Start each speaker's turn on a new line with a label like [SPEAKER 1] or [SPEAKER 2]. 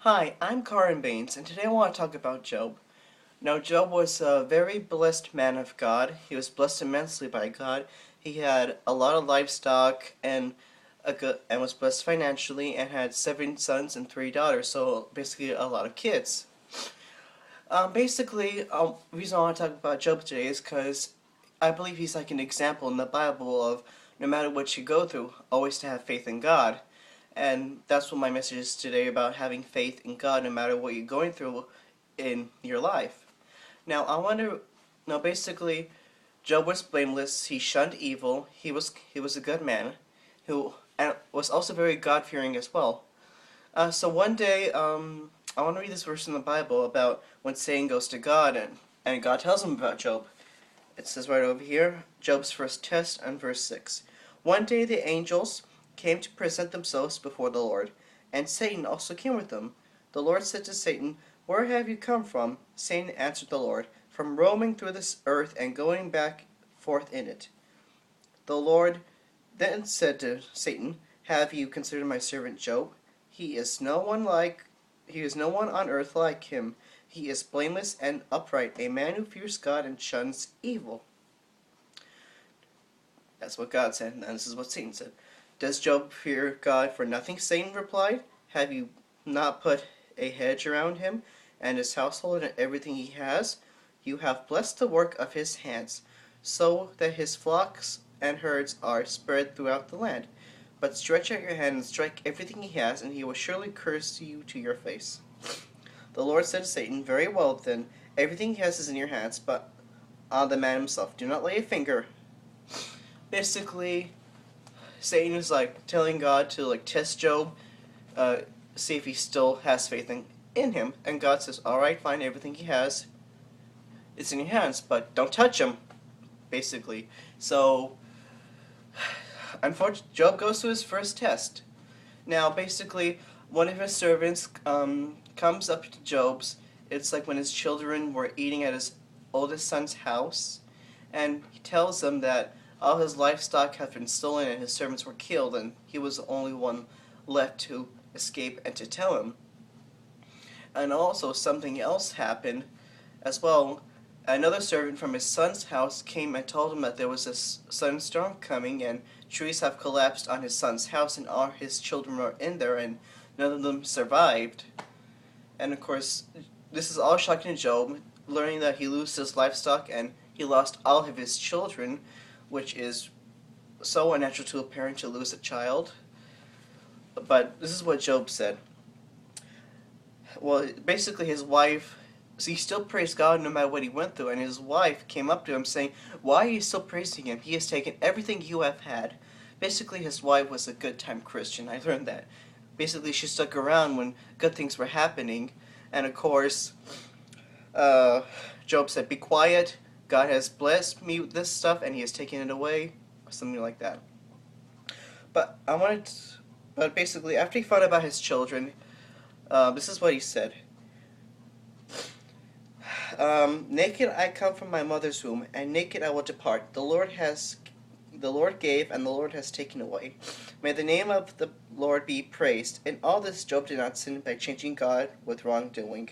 [SPEAKER 1] Hi, I'm Karan Bains, and today I want to talk about Job. Now, Job was a very blessed man of God. He was blessed immensely by God. He had a lot of livestock and was blessed financially and had 7 sons and 3 daughters, so basically a lot of kids. The reason I want to talk about Job today is because I believe he's like an example in the Bible of no matter what you go through, always to have faith in God. And that's what my message is today about having faith in God no matter what you're going through in your life. Now, I want to now basically Job was blameless. He shunned evil. He was a good man who and was also very God-fearing as well. So one day, I want to read this verse in the Bible about when Satan goes to God and God tells him about Job. It says right over here, Job's first test and verse 6. One day the angels came to present themselves before the Lord, and Satan also came with them. The Lord said to Satan, "Where have you come from?" Satan answered the Lord, "From roaming through this earth and going back forth in it." The Lord then said to Satan, "Have you considered my servant Job? He is no one like he is no one on earth like him. He is blameless and upright, a man who fears God and shuns evil." That's what God said, and this is what Satan said. "Does Job fear God for nothing?" Satan replied. "Have you not put a hedge around him and his household and everything he has? You have blessed the work of his hands, so that his flocks and herds are spread throughout the land. But stretch out your hand and strike everything he has, and he will surely curse you to your face." The Lord said to Satan, "Very well then, everything he has is in your hands, but on the man himself do not lay a finger." Basically, Satan is like telling God to like test Job, uh, see if he still has faith in him, and God says, "All right, fine, everything he has, it's in your hands, but don't touch him." Basically, so unfortunately, Job goes to his first test. Now, basically, one of his servants comes up to Job's. It's like when his children were eating at his oldest son's house, and he tells them that all his livestock had been stolen and his servants were killed, and he was the only one left to escape and to tell him. And also, something else happened as well. Another servant from his son's house came and told him that there was a sudden storm coming and trees have collapsed on his son's house and all his children were in there and none of them survived. And of course, this is all shocking to Job, learning that he lost his livestock and he lost all of his children, which is so unnatural to a parent to lose a child. But this is what Job said. Well, basically his wife, so he still praised God no matter what he went through, and his wife came up to him saying, "Why are you still praising him? He has taken everything you have had." Basically, his wife was a good-time Christian. I learned that. Basically, she stuck around when good things were happening, and of course, uh, Job said, "Be quiet. God has blessed me with this stuff, and he has taken it away," or something like that. But I wanted, to, but basically, after he found out about his children, this is what he said. "Naked I come from my mother's womb, and naked I will depart. The Lord gave, and the Lord has taken away. May the name of the Lord be praised." In all this, Job did not sin by changing God with wrongdoing.